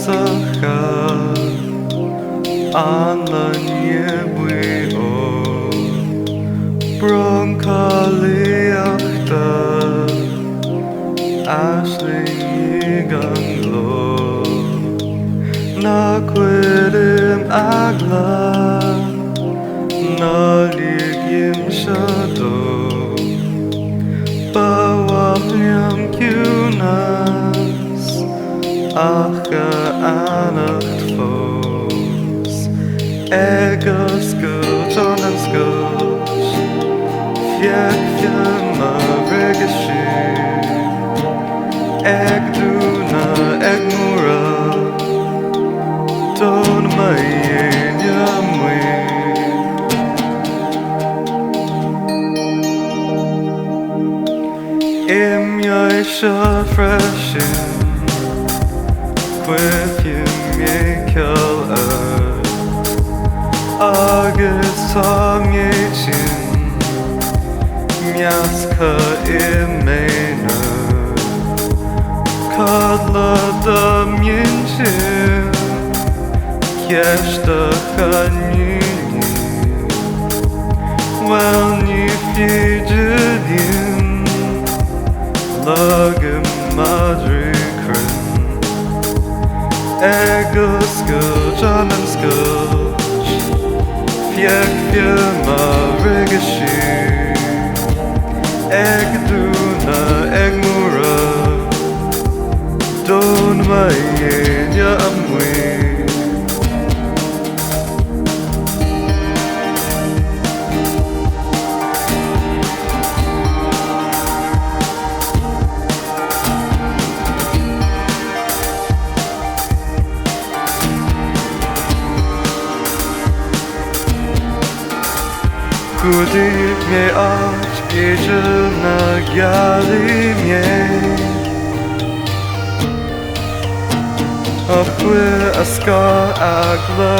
Marsacha an loinnir Brón collaíochta Aislingí gan glóir na cuirim eagla na ligimse liom ciúnas ach fhanacht fós oscailt anscoilt Feicfear bhréag dúnadh múradh mhaith mhaith freisin cuirim agus tá mhaith measca cadla da mhaith cheistach well ní féidir liom lagam madricrin oscailt anscoilt Feicfear bhréag dúnadh múradh mhaith Cúdaigh mé áit beidir na gealaí a chuir a scá eagla